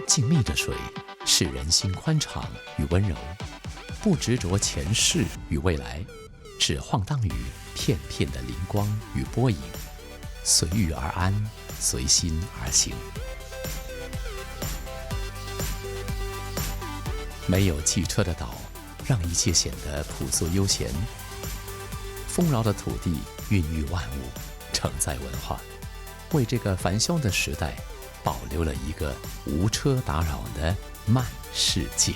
静谧的水，是人心宽敞与温柔，不执着前世与未来，只晃荡于片片的灵光与波影，随遇而安，随心而行。没有汽车的岛，让一切显得朴素悠闲。丰饶的土地孕育万物，承载文化，为这个繁嚣的时代保留了一个无车打扰的慢世界。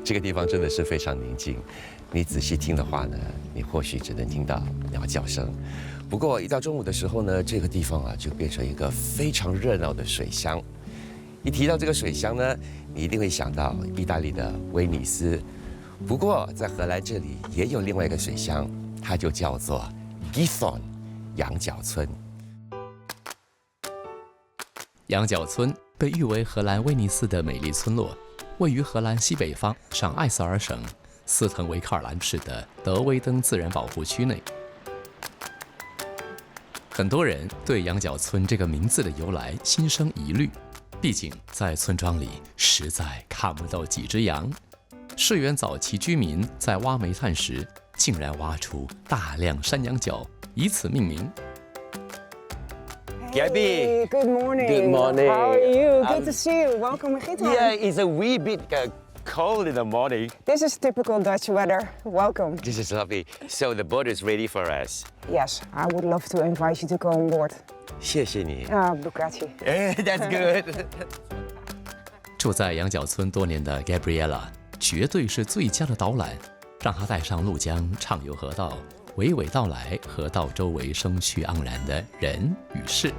这个地方真的是非常宁静，你仔细听的话呢，你或许只能听到鸟叫声。不过一到中午的时候呢，这个地方啊就变成一个非常热闹的水乡。一提到这个水乡呢，你一定会想到意大利的威尼斯。不过在荷兰这里也有另外一个水乡，它就叫做 Giethoorn 羊角村。羊角村被誉为荷兰威尼斯的美丽村落。位于荷兰西北方上艾塞尔省斯滕维克尔兰市的德威登自然保护区内。很多人对羊角村这个名字的由来心生疑虑，毕竟在村庄里实在看不到几只羊。世园早期居民在挖煤炭时，竟然挖出大量山羊角，以此命名。Gabby. Hey, good morning. Good morning. How are you? Good to see you. Welcome, Giethoorn. Yeah, it's a wee bit cold in the morning. This is typical Dutch weather. Welcome. This is lovely. So the boat is ready for us. Yes, I would love to invite you to go on board. 谢谢你。Bucati. That's good. 住在羊角村多年的 Gabriella 绝对是最佳的导览，让她带上鹭江畅游河道，娓娓道来河道周围生趣盎然的人与事。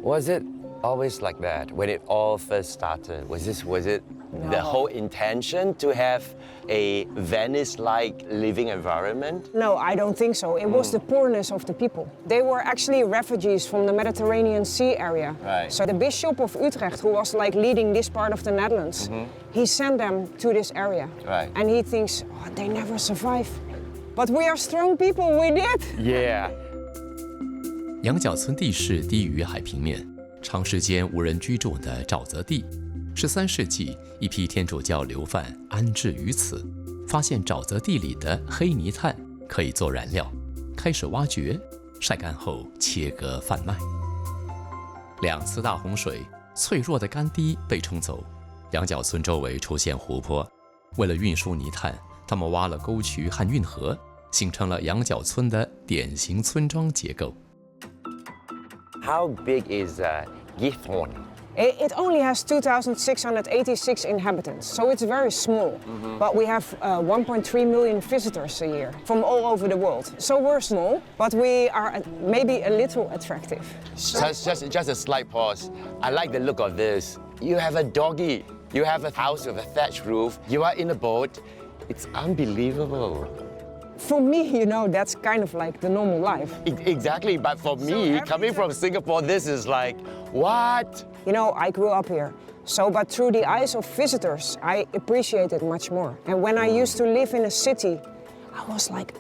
Was it always like that when it all first started? Was it the whole intention to have a Venice-like living environment? No, I don't think so. It was the poorness of the people. They were actually refugees from the Mediterranean Sea area. Right. So the Bishop of Utrecht, who was like leading this part of the Netherlands, he sent them to this area. Right. And he thinks, oh, they never survive. But we are strong people, we did. Yeah. 羊角村地势低于海平面，长时间无人居住的沼泽地。13世纪，一批天主教流犯安置于此，发现沼泽地里的黑泥炭可以做燃料，开始挖掘，晒干后切割贩卖。2次大洪水，脆弱的干堤被冲走，羊角村周围出现湖泊。为了运输泥炭，他们挖了沟渠和运河，形成了羊角村的典型村庄结构。How big is Giethoorn? It only has 2,686 inhabitants, so it's very small. But we have 1.3 million visitors a year from all over the world. So we're small, but we are maybe a little attractive. Just a slight pause. I like the look of this. You have a doggy. You have a house with a thatched roof. You are in a boat. It's unbelievable. For me, you know, that's kind of like the normal life. Exactly, but for me, coming from Singapore, this is like, what? You know, I grew up here. But through the eyes of visitors, I appreciate it much more. And when I used to live in a city, I was like,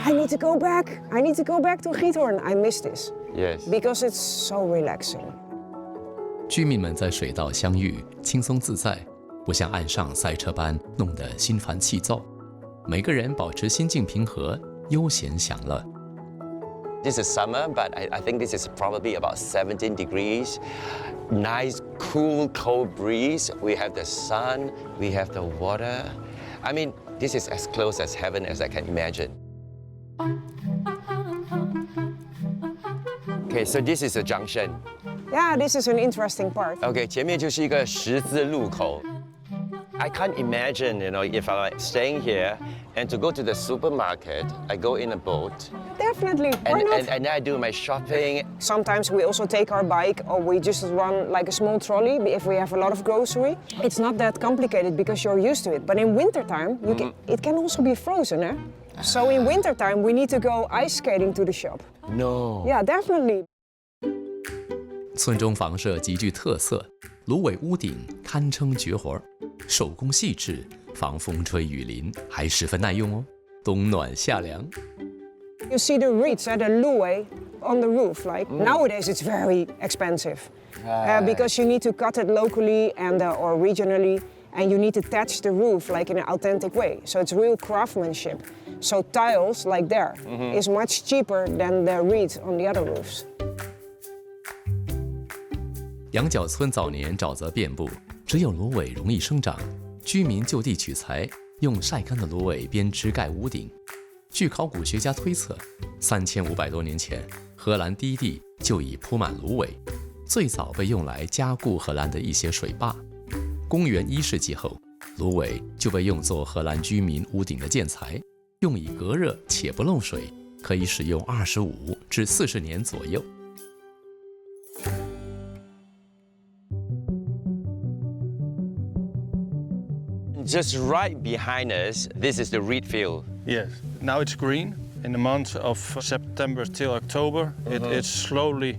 I need to go back. I need to go back to Giethoorn. I miss this. Yes. Because it's so relaxing. 居民们在水道相遇，轻松自在，不像岸上塞车般弄得心烦气躁。每个人保持心境平和，悠闲享乐。This is summer, but I think this is probably about 17 degrees. Nice, cool, cold breeze. We have the sun, we have the water. I mean, this is as close as heaven as I can imagine. Okay, so this is a junction. Yeah, this is an interesting part. Okay, 前面就是一个十字路口。I can't imagine, if I'm staying here and to go to the supermarket, I go in a boat. Definitely. Why not? And I do my shopping. Sometimes we also take our bike or we just run like a small trolley if we have a lot of grocery. It's not that complicated because you're used to it. But in wintertime, it can also be frozen, eh? So in wintertime, we need to go ice skating to the shop. No. Yeah, definitely. 村中房舍极具特色，芦苇屋顶堪称绝活，手工细致，防风吹雨淋，还十分耐用哦，冬暖夏凉。You see the reeds, the luwe on the roof. Like nowadays, it's very expensive because you need to cut it locally and or regionally, and you need to thatch the roof like in an authentic way. So it's real craftsmanship. So tiles like there is much cheaper than the reeds on the other roofs. 羊角村早年沼泽遍布，只有芦苇容易生长，居民就地取材，用晒干的芦苇编织盖屋顶。据考古学家推测，3500多年前，荷兰低地就已铺满芦苇，最早被用来加固荷兰的一些水坝。公元1世纪后，芦苇就被用作荷兰居民屋顶的建材，用以隔热且不漏水，可以使用25至40年左右。Just right behind us, this is the reed field. Yes, now it's green. In the month of September till October, it slowly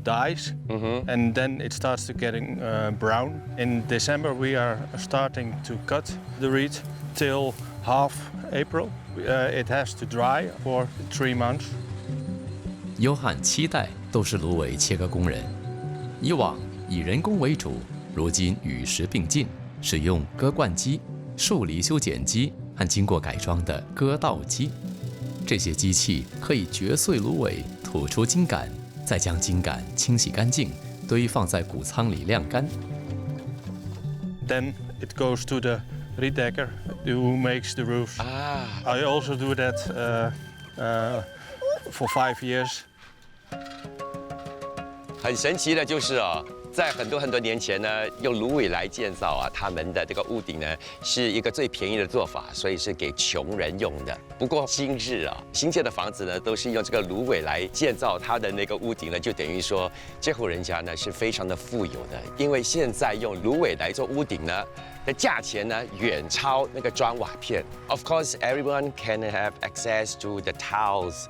dies, and then it starts to getting brown. In December, we are starting to cut the reed till half April. It has to dry for 3 months. 约翰7代都是芦苇切割工人，以往以人工为主，如今与时并进。使用割灌机、树篱修剪机和经过改装的割稻机，这些机器可以掘碎芦苇，吐出茎秆，再将茎秆清洗干净，堆放在谷仓里晾干。Then it goes to the redecker who makes the roofs. I also do that for 5 years. 很神奇的就是在很多年前呢，用芦苇来建造他们的这个屋顶呢，是一个最便宜的做法，所以是给穷人用的。不过今日新建的房子呢，都是用这个芦苇来建造它的那个屋顶呢，就等于说这户人家呢是非常的富有的，因为现在用芦苇来做屋顶呢，的价钱呢远超那个砖瓦片。Of course, everyone can have access to the tiles,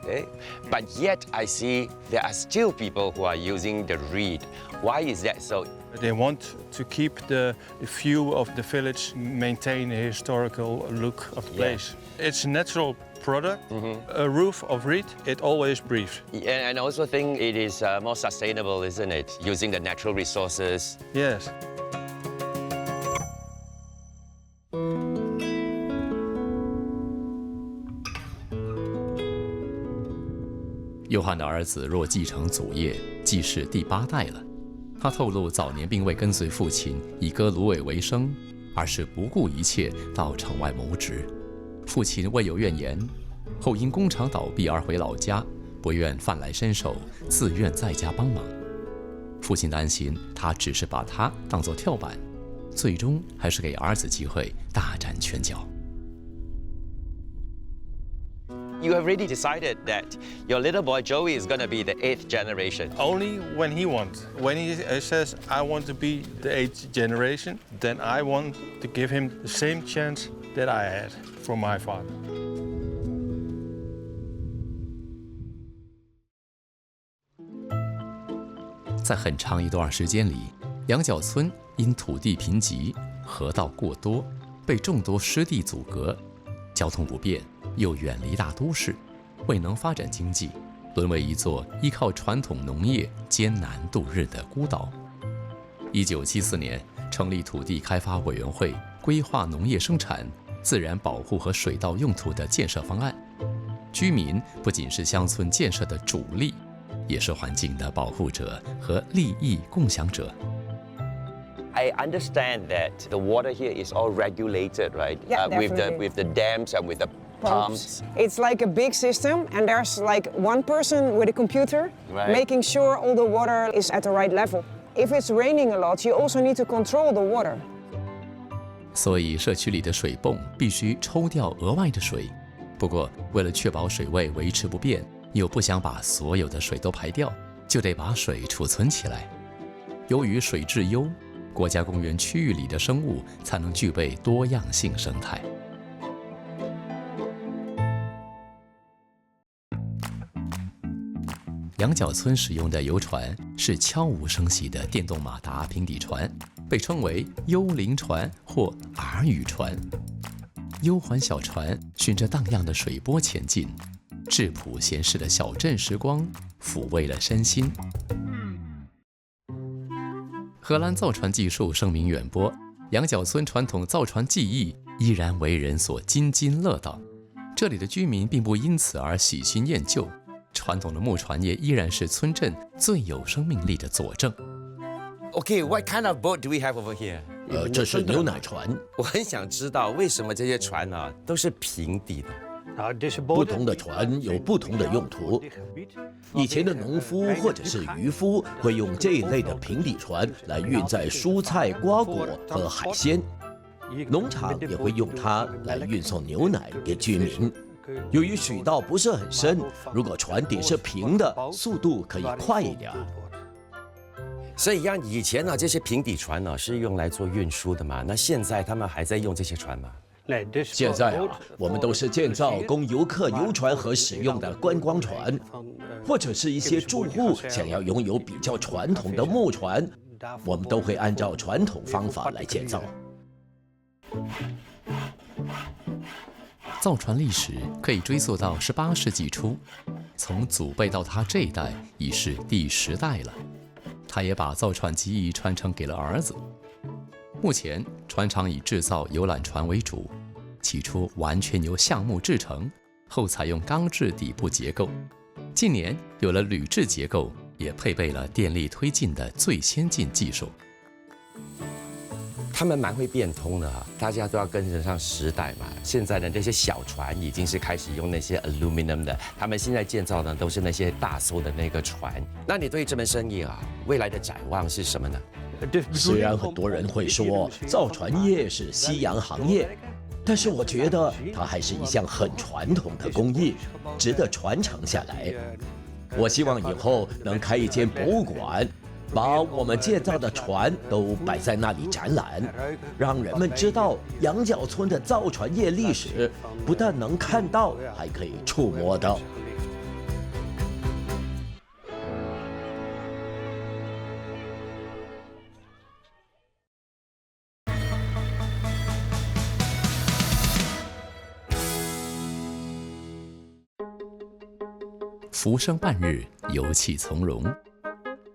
but yet I see there are still people who are using the reed. Why is that so? They want to keep the view of the village, maintain the historical look of the place. It's a natural product. A roof of reed, it always breathes. And I also think it is more sustainable, isn't it? Using the natural resources. Yes. 约翰的儿子若继承祖业，既是第8代了。他透露，早年并未跟随父亲以割芦苇为生，而是不顾一切到城外谋职。父亲未有怨言，后因工厂倒闭而回老家，不愿饭来伸手，自愿在家帮忙。父亲担心他只是把他当作跳板，最终还是给儿子机会大展拳脚。You have already decided that your little boy Joey is going to be the 8th generation. Only when he wants. When he says, I want to be the 8th generation, then I want to give him the same chance that I had from my father. 在很长一段时间里，羊角村因土地贫瘠、河道过多，被众多湿地阻隔，交通不便，又远离大都市，未能发展经济，沦为一座依靠传统农业艰难度日的孤岛。1974年，成立土地开发委员会，规划农业生产、自然保护和水稻用途的建设方案。居民不仅是乡村建设的主力，也是环境的保护者和利益共享者。I understand that the water here is all regulated, right? Yeah, with the dams and with the pumps. It's like a big system, and there's like one person with a computer making sure all the water is at the right level. If it's raining a lot, you also need to control the water. 所以社区里的水泵必须抽掉额外的水。不过，为了确保水位维持不变，又不想把所有的水都排掉，就得把水储存起来。由于水质优，国家公园区域里的生物才能具备多样性生态。羊角村使用的游船是悄无声息的电动马达平底船，被称为幽灵船或耳语船。悠缓小船循着荡漾的水波前进，质朴闲适的小镇时光抚慰了身心。荷兰造船技术声名远播，羊角村传统造船技艺依然为人所津津乐道。这里的居民并不因此而喜新厌旧，传统的木船业依然是村镇最有生命力的佐证。Okay, what kind of boat do we have over here? 这是牛奶船。我很想知道为什么这些船啊都是平底的。不同的船有不同的用途。以前的农夫或者是渔夫会用这一类的平底船来运载蔬菜、瓜果和海鲜，农场也会用它来运送牛奶给居民。由于水道不是很深，如果船底是平的，速度可以快一点。所以像以前呢，这些平底船呢是用来做运输的嘛？那现在他们还在用这些船吗？现在啊，我们都是建造供游客游船和使用的观光船，或者是一些住户想要拥有比较传统的木船，我们都会按照传统方法来建造。造船历史可以追溯到18世纪初，从祖辈到他这一代已是第10代了。他也把造船技艺传承给了儿子。目前，船厂以制造游览船为主，起初完全由橡木制成，后采用钢制底部结构。近年有了铝制结构，也配备了电力推进的最先进技术。他们蛮会变通的啊，大家都要跟得上时代嘛。现在的这些小船已经是开始用那些 aluminum 的，他们现在建造的都是那些大艘的那个船。那你对这门生意啊，未来的展望是什么呢？虽然很多人会说造船业是夕阳行业，但是我觉得它还是一项很传统的工艺，值得传承下来。我希望以后能开一间博物馆，把我们建造的船都摆在那里展览，让人们知道羊角村的造船业历史，不但能看到，还可以触摸到。浮生半日，游气从容。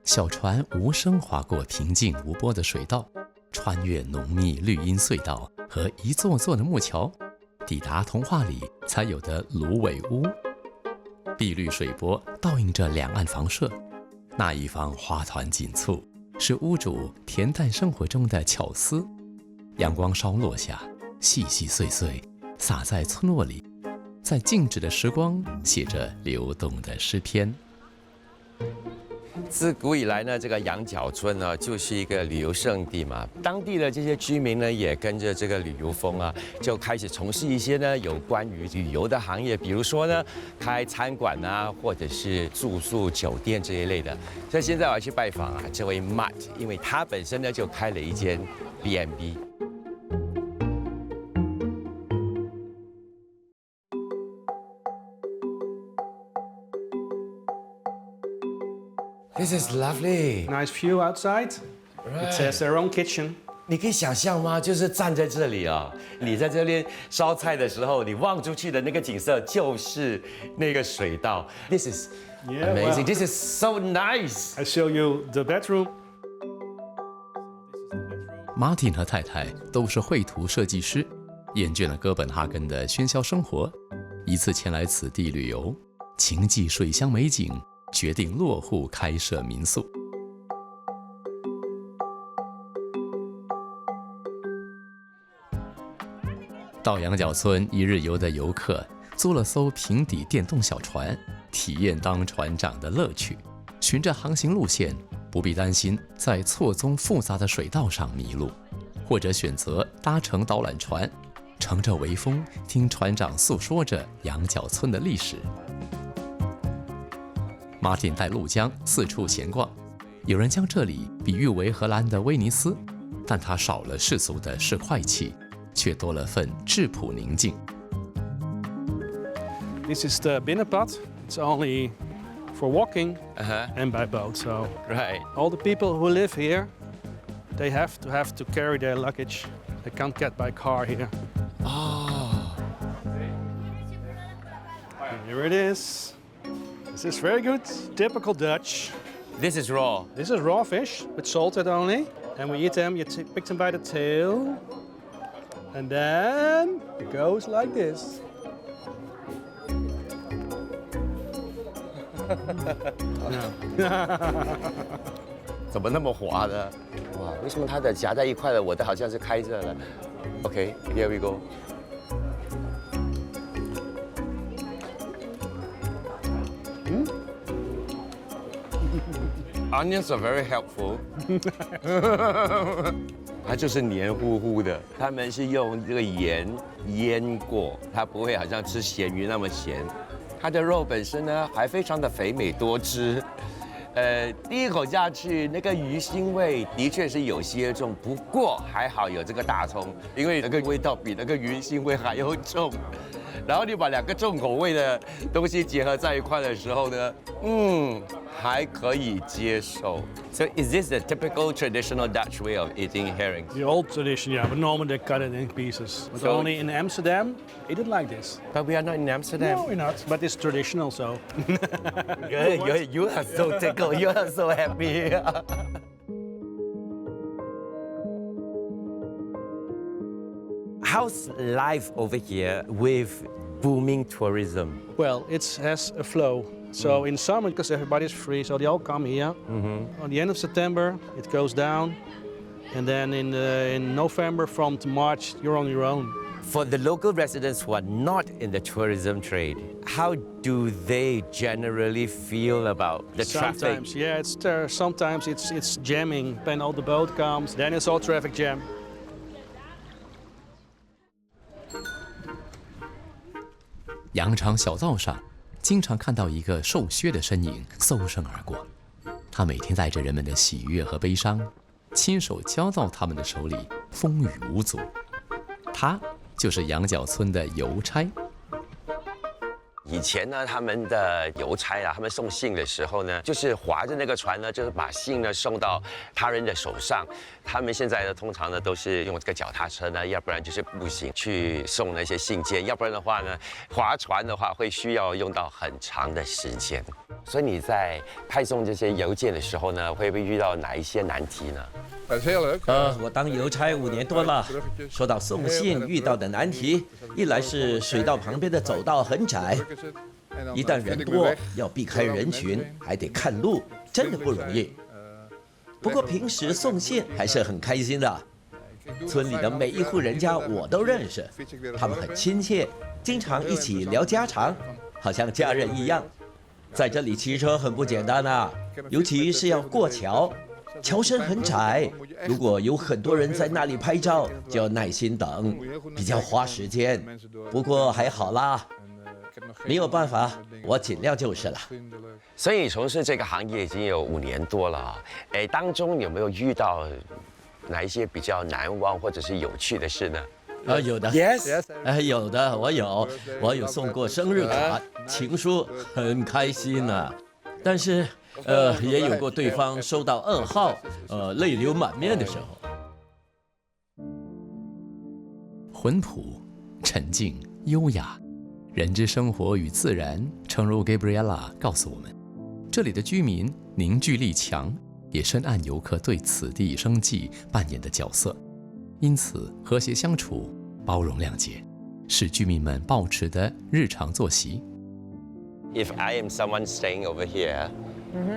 小船无声划过平静无波的水道，穿越浓密绿荫隧道和一座座的木桥，抵达童话里才有的芦苇屋。碧绿水波倒映着两岸房舍，那一方花团锦簇，是屋主恬淡生活中的巧思。阳光稍落下，细细碎碎洒在村落里，在静止的时光写着流动的诗篇。自古以来呢，这个羊角村呢就是一个旅游胜地嘛。当地的这些居民呢，也跟着这个旅游风啊，就开始从事一些呢有关于旅游的行业，比如说呢开餐馆啊，或者是住宿酒店这一类的。所以现在我要去拜访啊这位 Matt， 因为他本身呢就开了一间 B&B。This is lovely. Nice view outside. It has their own kitchen. 你可以想象吗？就是站在这里啊，你在这边烧菜的时候，你望出去的那个景色就是那个水道。This is amazing. This is so nice. I show you the bedroom. Martin 和太太都是绘图设计师，厌倦了哥本哈根的喧嚣生活，一次前来此地旅游，情记水乡美景，决定落户开设民宿。到羊角村一日游的游客租了艘平底电动小船，体验当船长的乐趣。循着航行路线，不必担心在错综复杂的水道上迷路。或者选择搭乘导览船，乘着微风，听船长诉说着羊角村的历史。马丁带路江四处闲逛，有人将这里比喻为荷兰的威尼斯，但它少了世俗的市侩气，却多了份质朴宁静。This is the binnenpad. It's only for walking and by boat. So Right. all the people who live here, they have to carry their luggage. They can't get by car here. Oh. And here it is. This is very good, typical Dutch. This is raw. This is raw fish, but salted only. And we eat them, you pick them by the tail. And then it goes like this. 怎么那么滑呢？哇，为什么它的夹在一块的，我的好像是开着了？OK, here we go. Onions are very helpful. 它就是黏糊糊的，他们是用这个盐腌过，它不会好像吃咸鱼那么咸。它的肉本身呢，还非常的肥美多汁。第一口下去，那个鱼腥味的确是有些重，不过还好有这个大葱，因为那个味道比那个鱼腥味还要重。然后你把两个重口味的东西结合在一块的时候呢，还可以接受。So is this the typical traditional Dutch way of eating herring? The old tradition, yeah, but normally they cut it in pieces. But So- only in Amsterdam, eat it like this. But we are not in Amsterdam. No, we're not. But it's traditional, so. You are so tickled. You are so happy. How's life over here with booming tourism? Well, it has a flow. So in summer, because everybody's free, so they all come here. On the end of September, it goes down. And then in November from to March, you're on your own. For the local residents who are not in the tourism trade, how do they generally feel about the traffic? Sometimes, yeah, it's sometimes it's jamming. When all the boat comes, then it's all traffic jam. 羊肠小道上，经常看到一个瘦削的身影嗖身而过。他每天带着人们的喜悦和悲伤，亲手交到他们的手里，风雨无阻。他就是羊角村的邮差。以前呢，他们的邮差啊，他们送信的时候呢，就是划着那个船呢，就是把信呢送到他人的手上。他们现在呢，通常呢都是用这个脚踏车呢，要不然就是步行去送那些信件，要不然的话呢，划船的话会需要用到很长的时间。所以你在派送这些邮件的时候呢，会不会遇到哪一些难题呢？ Dat is heel leuk. 我当邮差5年多了。说到送信遇到的难题，一来是水道旁边的走道很窄，一旦人多要避开人群，还得看路，真的不容易。不过平时送信还是很开心的。村里的每一户人家我都认识，他们很亲切，经常一起聊家常，好像家人一样。在这里骑车很不简单啊，尤其是要过桥。 桥身很窄，如果有很多人在那里拍照，就要耐心等，比较花时间。不过还好啦，没有办法，我尽量就是了。所以你从事这个行业已经有5年多了啊，当中有没有遇到哪一些比较难忘或者是有趣的事呢？有的 Yes，有的，我有送过生日卡、情书，很开心呢。但是。 也有过对方收到噩耗，泪流满面的时候。浑朴、沉静、优雅，人之生活与自然，诚如 Gabriella 告诉我们，这里的居民凝聚力强，也深谙游客对此地生计扮演的角色，因此和谐相处、包容谅解，是居民们保持的日常作息。If I am someone staying over here.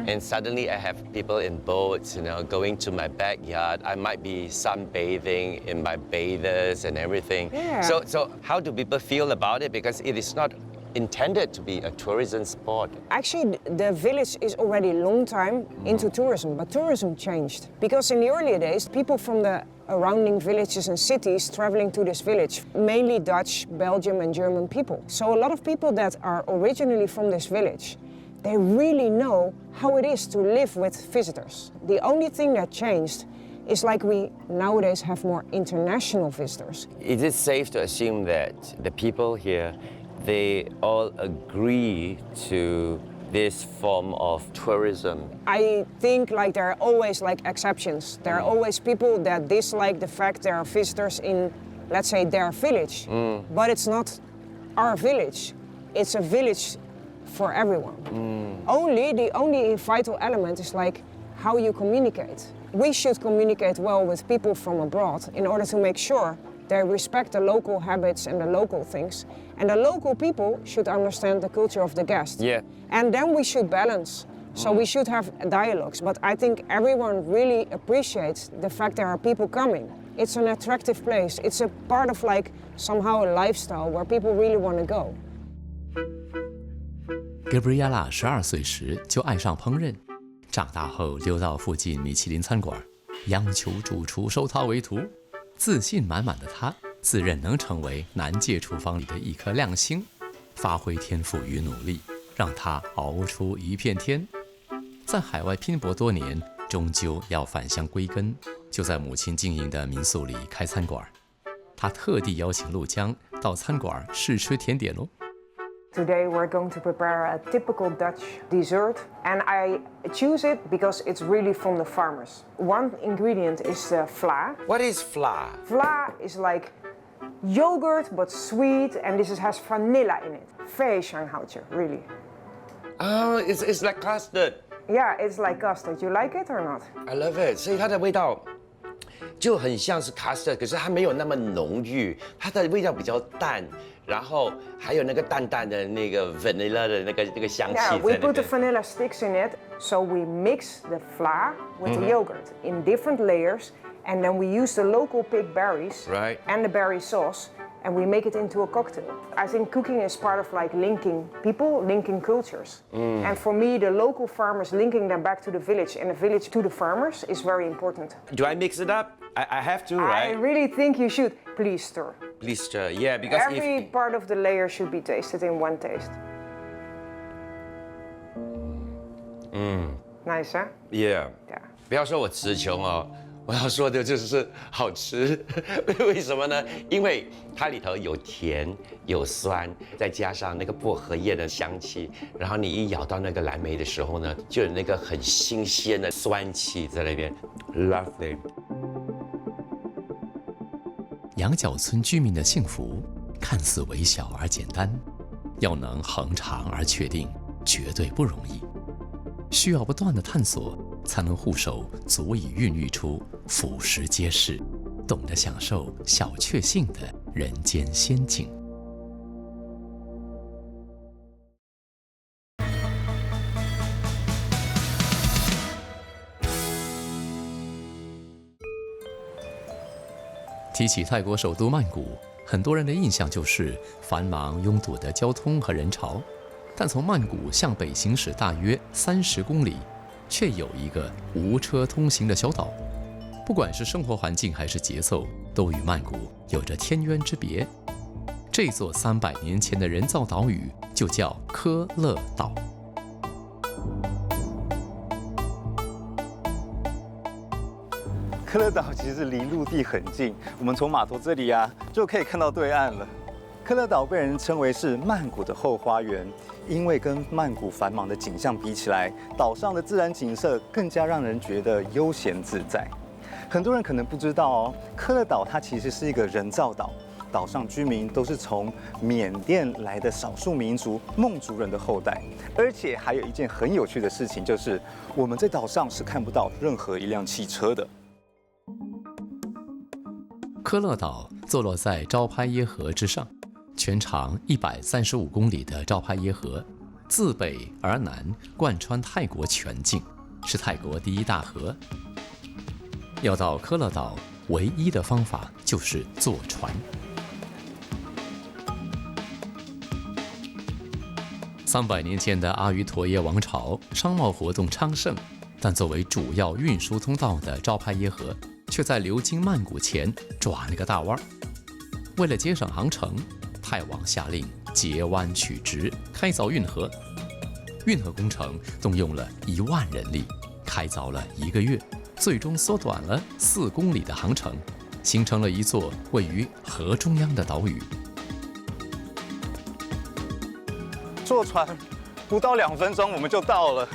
And suddenly I have people in boats, going to my backyard. I might be sunbathing in my bathers and everything. Yeah. So how do people feel about it? Because it is not intended to be a tourism spot. Actually, the village is already a long time into tourism, but tourism changed. Because in the earlier days, people from the surrounding villages and cities traveling to this village, mainly Dutch, Belgium and German people. So a lot of people that are originally from this village, they really know how it is to live with visitors. The only thing that changed is like we nowadays have more international visitors. Is it safe to assume that the people here, they all agree to this form of tourism? I think like there are always like exceptions. There are always people that dislike the fact there are visitors in, let's say, their village. But it's not our village. It's a village for everyone. The only vital element is like how you communicate. We should communicate well with people from abroad in order to make sure they respect the local habits and the local things. And the local people should understand the culture of the guest. Yeah. And then we should balance. So we should have dialogues. But I think everyone really appreciates the fact there are people coming. It's an attractive place. It's a part of like somehow a lifestyle where people really want to go. Gabriella 12岁时就爱上烹饪，长大后溜到附近米其林餐馆，央求主厨收她为徒。自信满满的她，自认能成为南界厨房里的一颗亮星，发挥天赋与努力，让她熬出一片天。在海外拼搏多年，终究要返乡归根，就在母亲经营的民宿里开餐馆。她特地邀请陆江到餐馆试吃甜点喽。Today we're going to prepare a typical Dutch dessert, and I choose it because it's really from the farmers. One ingredient is vla. What is vla? Vla is like yogurt but sweet, and this has vanilla in it. Very Shanghaier, really. Oh, it's like custard. Yeah, it's like custard. You like it or not? I love it. 所以它的味道就很像是 custard， 可是它没有那么浓郁，它的味道比较淡，然后还有那个淡淡的那个 vanilla 的那个香气在 Yeah, we 那 put the 边。 vanilla sticks in it, so we mix the vla with the yogurt in different layers, and then we use the local pig berries Right. and the berry sauce, and we make it into a cocktail. I think cooking is part of like linking people, linking cultures. And for me, the local farmers linking them back to the village and the village to the farmers is very important. Do I mix it up? I have to, I right? really think you should. Please stir. Please stir. Yeah, because Every if part of the layer should be tasted in one taste. Nice, huh? yeah， Yeah. 不要说我词穷哦，我要说的就是好吃。为什么呢？因为它里头有甜有酸，再加上那个薄荷叶的香气，然后你一咬到那个蓝莓的时候呢，就有那个很新鲜的酸气在那边 ，lovely。羊角村居民的幸福看似微小而简单，要能恒长而确定，绝对不容易。需要不断的探索，才能护守足以孕育出俯拾皆是、懂得享受小确幸的人间仙境。提起泰国首都曼谷，很多人的印象就是繁忙拥堵的交通和人潮。但从曼谷向北行驶大约30公里，却有一个无车通行的小岛。不管是生活环境还是节奏，都与曼谷有着天渊之别。这座300年前的人造岛屿就叫科勒岛。科勒岛其实离陆地很近，我们从码头这里就可以看到对岸了。科勒岛被人称为是曼谷的后花园，因为跟曼谷繁忙的景象比起来，岛上的自然景色更加让人觉得悠闲自在。很多人可能不知道哦，科勒岛它其实是一个人造岛，岛上居民都是从缅甸来的少数民族孟族人的后代，而且还有一件很有趣的事情，就是我们在岛上是看不到任何一辆汽车的。科勒岛坐落在昭拍耶河之上，全长135公里的昭拍耶河，自北而南贯穿泰国全境，是泰国第一大河。要到科勒岛，唯一的方法就是坐船。300年前的阿瑜陀耶王朝，商贸活动昌盛，但作为主要运输通道的昭拍耶河，却在流经曼谷前转了个大弯。为了节省航程，泰王下令截弯取直，开凿运河。运河工程动用了1万人力，开凿了1个月，最终缩短了4公里的航程，形成了一座位于河中央的岛屿。坐船不到2分钟我们就到了，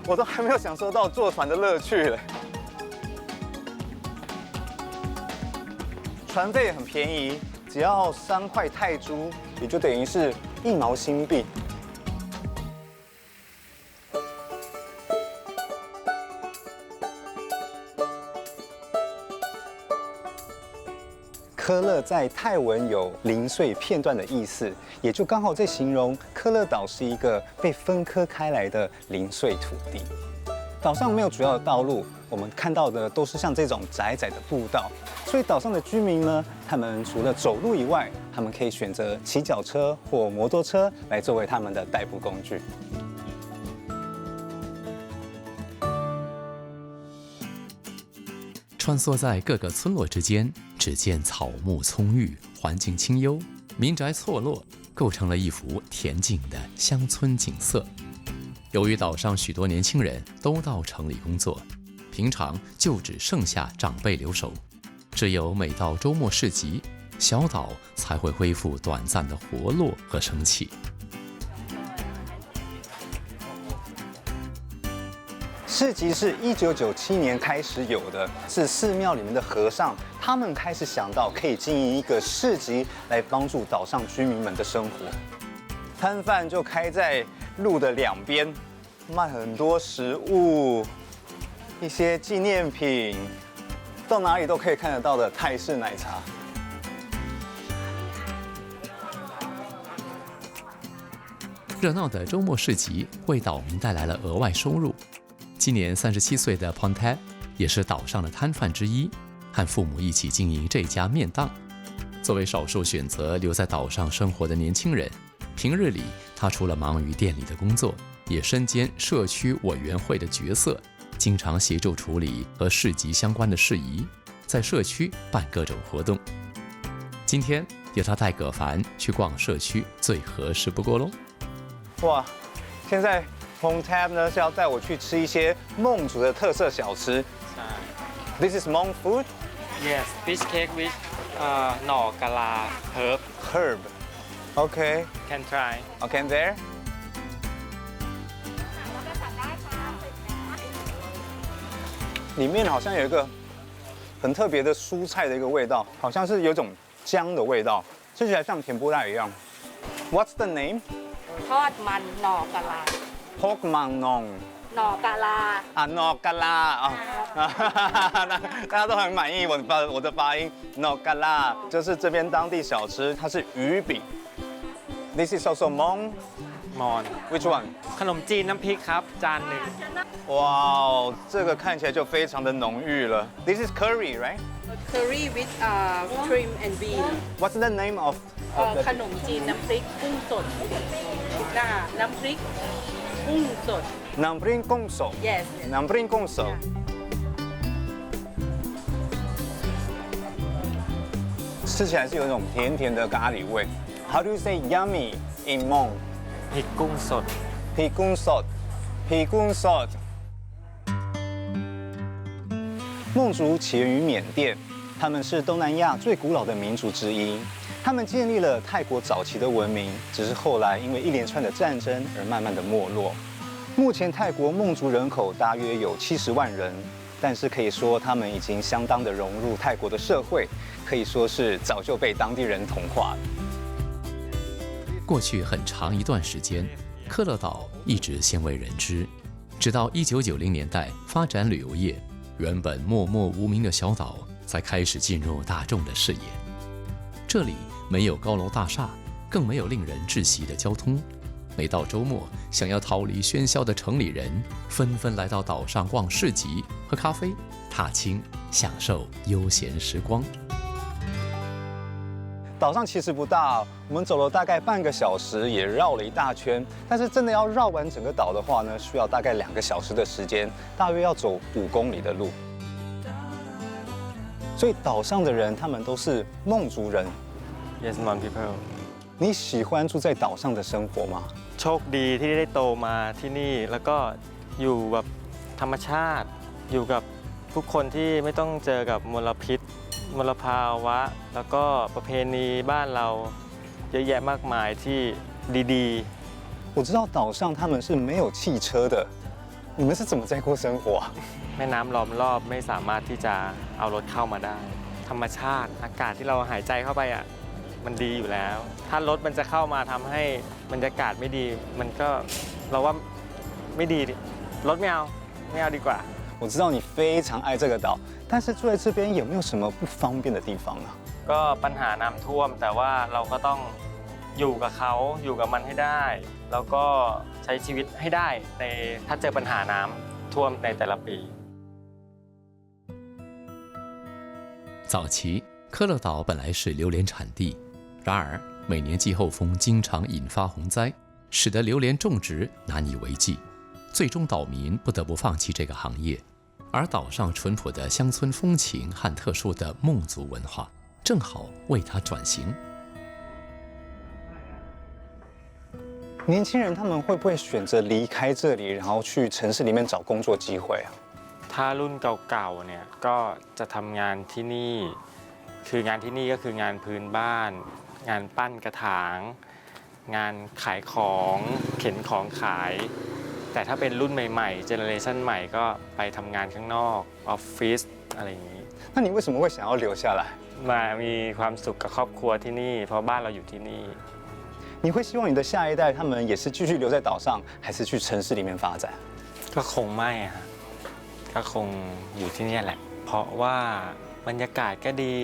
我都还没有享受到坐船的乐趣嘞。船费很便宜，只要3块泰铢，也就等于是1毛新币。科勒在泰文有零碎片段的意思，也就刚好在形容科勒岛是一个被分割开来的零碎土地。岛上没有主要的道路，我们看到的都是像这种窄窄的步道，所以岛上的居民呢，他们除了走路以外，他们可以选择骑脚车或摩托车来作为他们的代步工具。穿梭在各个村落之间，只见草木葱郁，环境清幽，民宅错落，构成了一幅恬静的乡村景色。由于岛上许多年轻人都到城里工作，平常就只剩下长辈留守，只有每到周末市集，小岛才会恢复短暂的活络和生气。市集是1997年开始有的，是寺庙里面的和尚，他们开始想到可以经营一个市集来帮助岛上居民们的生活。摊贩就开在路的2边，卖很多食物，一些纪念品，到哪里都可以看得到的泰式奶茶。热闹的周末市集为岛民带来了额外收入。今年37岁的 Pontet 也是岛上的摊贩之一，和父母一起经营这家面档。作为少数选择留在岛上生活的年轻人，平日里他除了忙于店里的工作，也身兼社区委员会的角色，经常协助处理和市集相关的事宜，在社区办各种活动。今天由他带葛凡去逛社区，最合适不过喽。哇，现在Pontet 呢是要带我去吃一些孟族的特色小吃。This is Hmong food? Yes, fish cake with หน่อกะลา Herb. Okay. Can try. Okay, and there? 里面好像有一个很特别的蔬菜的一个味道，好像是有种姜的味道，吃起来像甜不辣一样。What's the name? ทอดมันหน่อกะลา Pork mangong. หน่อกะลา啊，no 嘎啦啊，大家都很满意我的发音 ，no 嘎啦，就是这边当地小吃，它是鱼饼。This is also Hmong. มอน Which one? ขนมจีนน้ำพริกครับจานหนึ่ง 哇哦，这个看起来就非常的浓郁了。This is curry, right? curry with shrimp and bean What's the name of? ขนมจีนน้ำพริกกุ้งสดน้ำพริกกุ้งสด Nampring Gong So. yes Nampring Gong So. 吃起来是有一种甜甜的咖喱味。How do you say yummy in Hmong? พริกกุ้งสด 皮กุ้งสด皮กุ้งสด孟族起源于缅甸，他们是东南亚最古老的民族之一。他们建立了泰国早期的文明，只是后来因为一连串的战争而慢慢的没落。目前泰国孟族人口大约有70万人，但是可以说他们已经相当的融入泰国的社会，可以说是早就被当地人同化了。过去很长一段时间，科勒岛一直鲜为人知，直到1990年代发展旅游业，原本默默无名的小岛才开始进入大众的视野。这里没有高楼大厦，更没有令人窒息的交通。每到周末，想要逃离喧嚣的城里人纷纷来到岛上逛市集、喝咖啡、踏青，享受悠闲时光。岛上其实不大，我们走了大概半个小时，也绕了一大圈。但是真的要绕完整个岛的话呢，需要大概2个小时的时间，大约要走5公里的路。所以岛上的人他们都是孟族人。Yes, Mon people. 你喜欢住在岛上的生活吗？ โชคดีที่ได้โตมาที่นี่แล้วก็อยู่แบบธรรมชาติอยู่กับผู้คนที่ไม่ต้องเจอกับมลพิษมลภาวะแล้วก็ประเพณีบ้านเราเยอะแยะมากมายที่ดี 我知道岛上他们是没有汽车的，你们是怎么在过生活啊？ ๆแม่น้ำล้อมรอบไม่สามารถที่จะเอารถเข้ามาได้ ธรรมชาติอากาศที่เราหายใจเข้าไปอ่ะมันดีอยู่แล้ว ถ้ารถมันจะเข้ามาทำให้บรรยากาศไม่ดีมันก็เราว่าไม่ดีรถไม่เอาดีกว่า 我知道你非常爱这个岛，但是住在这边有没有什么不方便的地方啊？ ก็ปัญหาน้ำท่วมแต่ว่าเราก็ต้องอยู่กับเขาอยู่กับมันให้ได้ แล้วก็ใช้ชีวิตให้ได้ในถ้าเจอปัญหาน้ำท่วมในแต่ละปี 早期科勒岛本来是榴莲产地，然而每年季候风经常引发洪灾，使得榴莲种植难以为继，最终岛民不得不放弃这个行业。而岛上淳朴的乡村风情和特殊的孟族文化，正好为它转型。年轻人他们会不会选择离开这里，然后去城市里面找工作机会啊？ ถ้ารุ่นเก่าๆเนี่ยก็จะทำงานที่นี่คืองานที่นี่ก็คืองานพื้นบ้าน งานปั้นกระถาง งานขายของเข็นของขาย แต่ถ้าเป็นรุ่นใหม่ๆเจเนอเรชันใหม่ก็ไปทำงานข้างนอกออฟฟิศอะไรอย่างนี้ 那你为什么会想要留下来？ มามีความสุขกับครอบครัวที่นี่เพราะบ้านเราอยู่ที่นี่ 你会希望你的下一代他们也是继续留在岛上，还是去城市里面发展？ ก็คงไม่อะก็คงอยู่ที่นี่แหละ เพราะว่าบรรยากาศก็ดี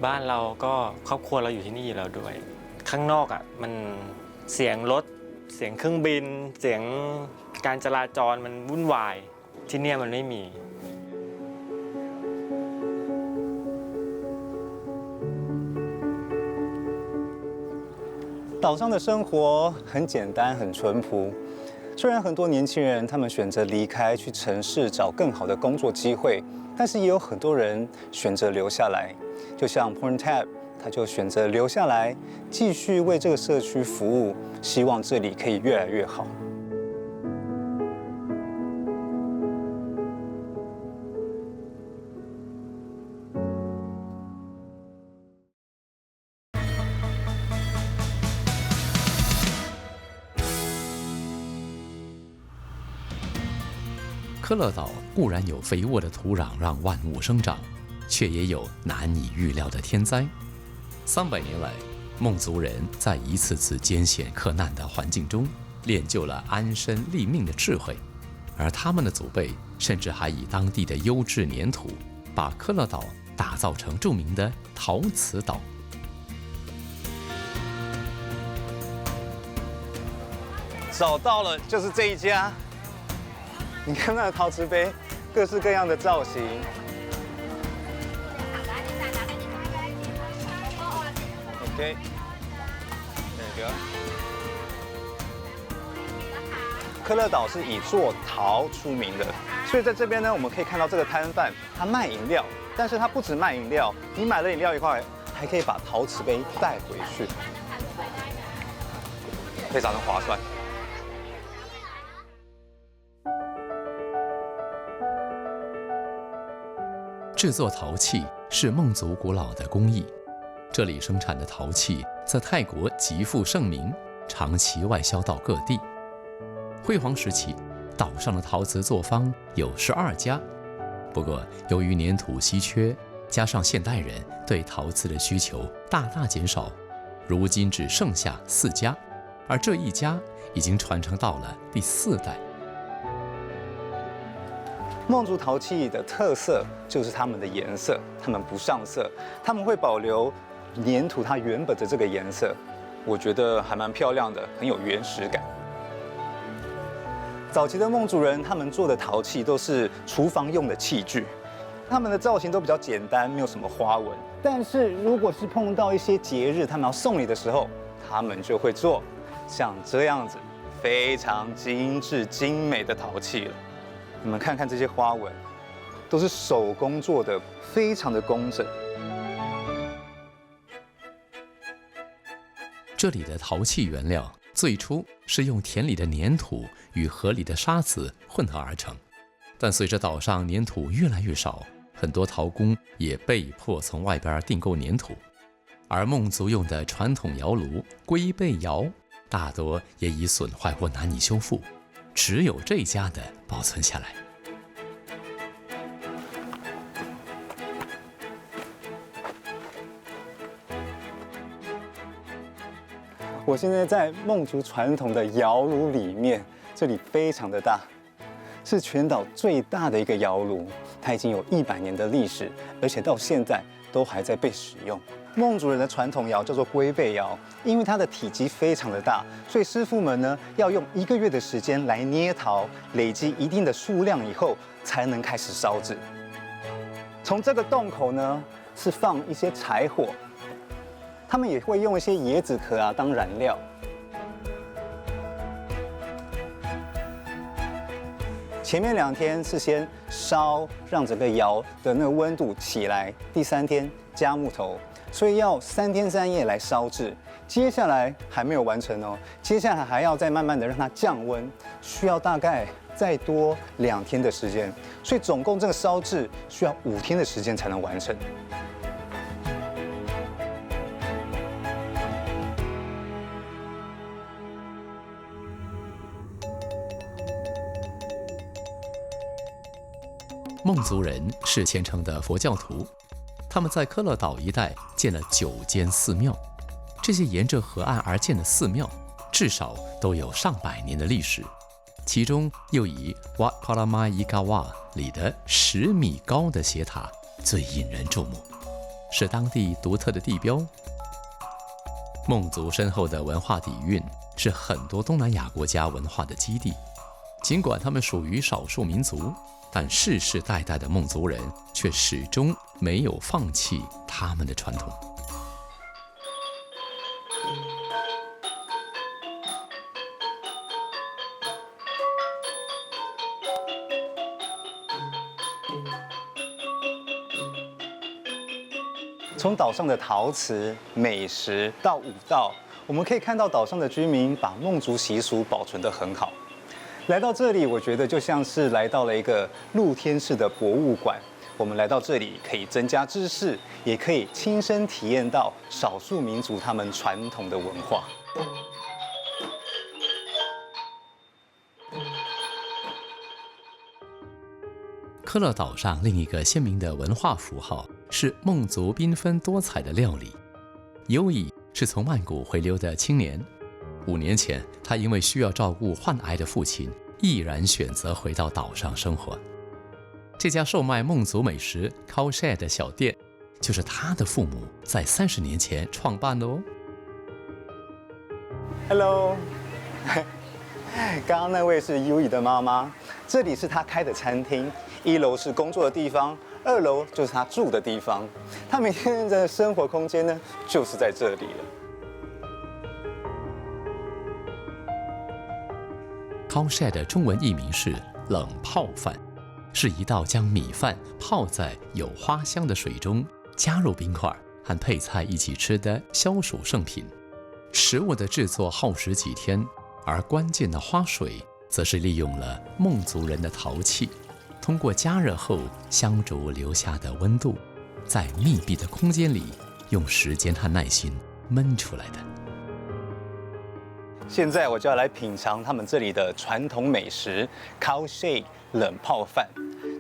บ้านเราก็ครอบครัวเราอยู่ที่นี่อยู่แล้วด้วย ข้างนอกอ่ะมันเสียงรถเสียงเครื่องบิน เสียงการจราจรมันวุ่นวายที่เนี่ยมันไม่มี 岛上的生活很简单，很淳朴。虽然很多年轻人他们选择离开，去城市找更好的工作机会，但是也有很多人选择留下来。就像 Porntab， 他就选择留下来，继续为这个社区服务，希望这里可以越来越好。 科勒岛固然有肥沃的土壤让万物生长，却也有难以预料的天灾。300年来，孟族人在一次次艰险克难的环境中，练就了安身立命的智慧，而他们的祖辈甚至还以当地的优质粘土，把科勒岛打造成著名的陶瓷岛。 找到了，就是这一家。你看那个陶瓷杯，各式各样的造型。OK， 那个科勒岛是以做陶出名的，所以在这边呢，我们可以看到这个摊贩，他卖饮料，但是他不只卖饮料，你买了饮料以后，还可以把陶瓷杯带回去，非常的划算。 制作陶器是孟族古老的工艺，这里生产的陶器在泰国极负盛名，长期外销到各地。辉煌时期，岛上的陶瓷作坊有12家，不过由于粘土稀缺，加上现代人对陶瓷的需求大大减少，如今只剩下4家，而这一家已经传承到了第4代。 孟族陶器的特色就是它们的颜色，它们不上色，他们会保留粘土它原本的这个颜色，我觉得还蛮漂亮的，很有原始感。早期的孟族人他们做的陶器都是厨房用的器具，他们的造型都比较简单，没有什么花纹。但是如果是碰到一些节日，他们要送礼的时候，他们就会做像这样子非常精致精美的陶器了。你们看看这些花纹，都是手工做的，非常的工整。这里的陶器原料最初是用田里的粘土与河里的沙子混合而成，但随着岛上粘土越来越少，很多陶工也被迫从外边订购粘土，而孟族用的传统窑炉龟背窑大多也已损坏或难以修复，只有这家的保存下来。我现在在孟族传统的窑炉里面，这里非常的大，是全岛最大的一个窑炉，它已经有100年的历史，而且到现在都还在被使用。孟族人的传统窑叫做龟背窑，因为它的体积非常的大，所以师傅们呢要用1个月的时间来捏陶，累积一定的数量以后，才能开始烧制。从这个洞口呢是放一些柴火。他们也会用一些椰子壳啊当燃料。前面2天是先烧，让整个窑的那个温度起来，第3天加木头，所以要3天3夜来烧制。接下来还没有完成哦，接下来还要再慢慢的让它降温，需要大概再多2天的时间，所以总共这个烧制需要5天的时间才能完成。孟族人是虔诚的佛教徒，他们在科勒岛一带建了9间寺庙。这些沿着河岸而建的寺庙，至少都有上百年的历史。其中又以 Wat Paramaigawa 里的10米高的斜塔最引人注目，是当地独特的地标。孟族深厚的文化底蕴是很多东南亚国家文化的基地。尽管他们属于少数民族，但世世代代的孟族人却始终没有放弃他们的传统。从岛上的陶瓷、美食到舞蹈，我们可以看到岛上的居民把孟族习俗保存得很好。来到这里，我觉得就像是来到了一个露天式的博物馆。我们来到这里，可以增加知识，也可以亲身体验到少数民族他们传统的文化。科勒岛上另一个鲜明的文化符号是孟族缤纷多彩的料理。尤以是从曼谷回流的青年，5年前，他因为需要照顾患癌的父亲，毅然选择回到岛上生活。这家售卖孟族美食 Khao Shay 的小店，就是他的父母在30年前创办的哦。Hello， 刚刚那位是优以的妈妈，这里是她开的餐厅，1楼是工作的地方，2楼就是她住的地方。她每天的生活空间呢，就是在这里了。Khao Shay 的中文译名是冷泡饭，是一道将米饭泡在有花香的水中，加入冰块和配菜一起吃的消暑圣品。食物的制作耗时几天，而关键的花水则是利用了孟族人的陶器，通过加热后香烛留下的温度，在密闭的空间里用时间和耐心焖出来的。现在我就要来品尝他们这里的传统美食 Khao Shay 冷泡饭。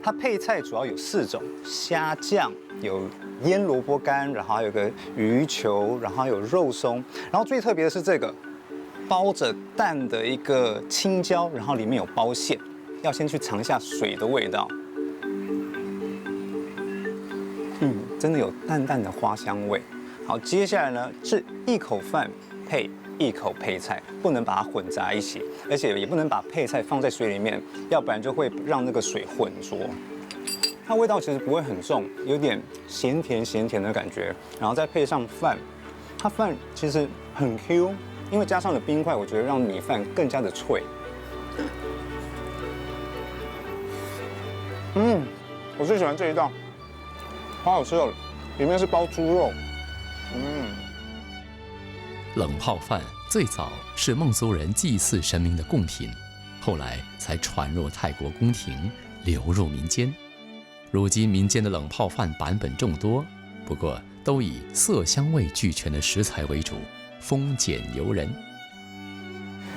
它配菜主要有4种：虾酱、有腌萝卜干，然后还有个鱼球，然后还有肉松。然后最特别的是这个包着蛋的一个青椒，然后里面有包馅。要先去尝一下水的味道。真的有淡淡的花香味。好，接下来呢是1口饭配1口配菜，不能把它混杂一起，而且也不能把配菜放在水里面，要不然就会让那个水浑浊。它味道其实不会很重，有点咸甜的感觉，然后再配上饭，它饭其实很 Q， 因为加上了冰块，我觉得让米饭更加的脆。我最喜欢这一道，好好吃哦，里面是包猪肉。冷泡饭最早是孟族人祭祀神明的贡品，后来才传入泰国宫廷，流入民间。如今民间的冷泡饭版本众多，不过都以色香味俱全的食材为主，丰俭由人。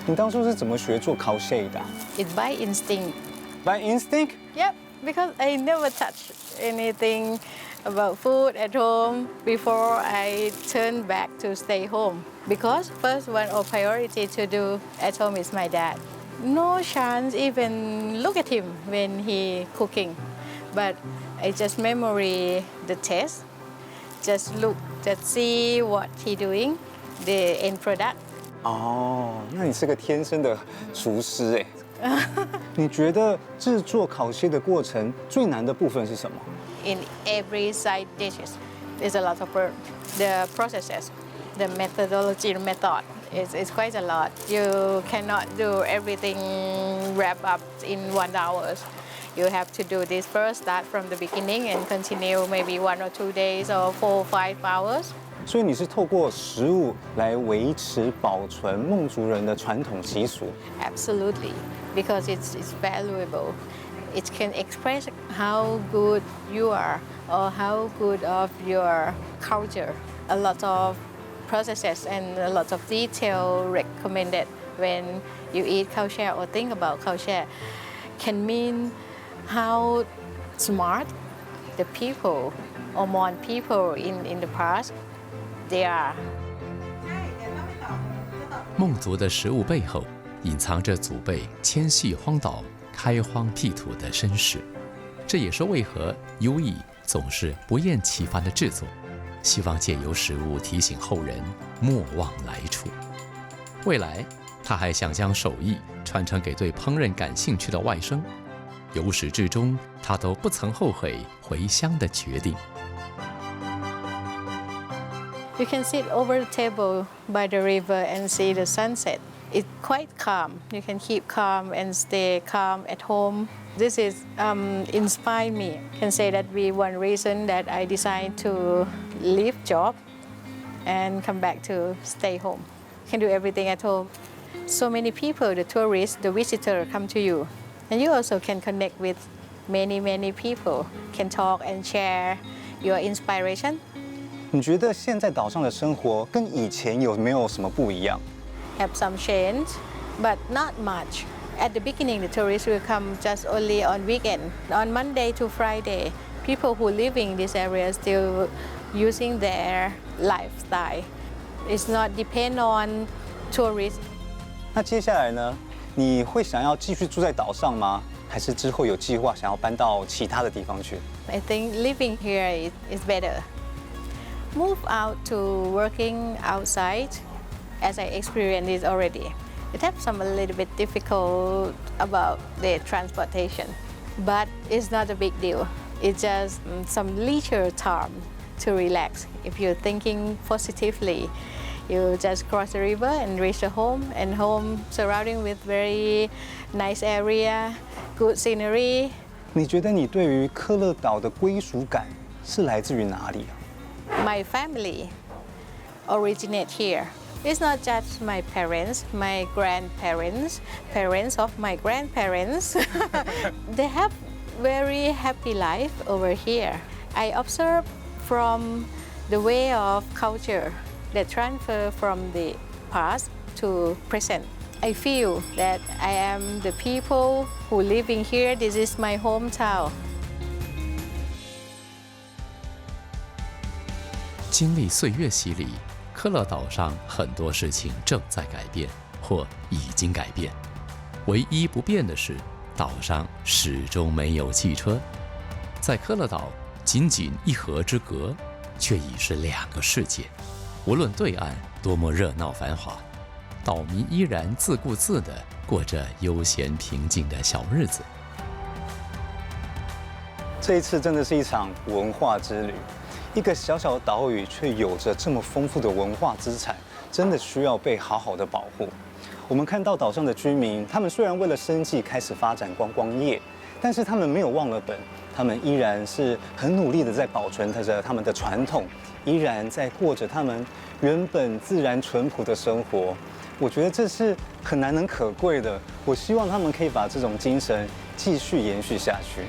你当初是怎么学做烤蟹的It's by instinct.？By instinct? Yep, because I never touch anything about food at home before I turn back to stay home. Because first one of priority to do at home is my dad. No chance even look at him when he cooking. But I just memory the taste, just look, just see what he doing, the end product. 哦，那你是个天生的厨师哎。你觉得制作烤蟹的过程最难的部分是什么？ In every side dishes, there's a lot of work. The processes, the methodology, the method is quite a lot. You cannot do everything wrap up in 1 hour. You have to do this first, start from the beginning and continue maybe 1 or 2 days or 4 or 5 hours. 所以你是透过食物来维持保存孟族人的传统习俗。Absolutely, because it's valuable. It can express how good you are or how good of your culture. A lot of processes and a lot of detail recommended when you eat khao share or think about khao share can mean how smart the people or Mon people in the past they are. 孟族的食物背后，隐藏着祖辈迁徙荒岛、开荒辟土的身世。这也是为何优异总是不厌其烦地制作，希望借由食物提醒后人莫忘来处。未来，他还想将手艺传承给对烹饪感兴趣的外甥。由始至终，他都不曾后悔回乡的决定。You can sit over the table by the river and see the sunset. It's quite calm. You can keep calm and stay calm at home. This is inspired me. I can say that be one reason that I decided to leave job and come back to stay home. You can do everything at home. So many people, the tourists, the visitor come to you. And you also can connect with many people, can talk and share your inspiration. 你觉得现在岛上的生活跟以前有没有什么不一样？ Have some change, but not much. At the beginning, the tourists will come just only on weekend. On Monday to Friday, people who live in this area still using their lifestyle. It's not depend on tourists. 那接下来呢？你会想要继续住在岛上吗？还是之后有计划想要搬到其他的地方去？ I think living here is better. Move out to working outside, as I experienced it already. It has some a little bit difficult about the transportation, but it's not a big deal. It's just some leisure time to relax. If you're thinking positively, you just cross the river and reach the home, and home surrounding with very nice area, good scenery. 你觉得你对于科勒岛的归属感是来自于哪里啊？ My family originate here. It's not just my parents, my grandparents, parents of my grandparents. They have very happy life over here. I observe from the way of culture that transfer from the past to present. I feel that I am the people who living here. This is my hometown. 经历岁月洗礼，科勒岛上很多事情正在改变，或已经改变。唯一不变的是，岛上始终没有汽车。在科勒岛，仅仅一河之隔，却已是2个世界。无论对岸多么热闹繁华，岛民依然自顾自地过着悠闲平静的小日子。这一次真的是一场文化之旅。一个小小的岛屿却有着这么丰富的文化资产，真的需要被好好的保护。我们看到岛上的居民，他们虽然为了生计开始发展观光业，但是他们没有忘了本，他们依然是很努力的在保存着他们的传统，依然在过着他们原本自然淳朴的生活。我觉得这是很难能可贵的。我希望他们可以把这种精神继续延续下去。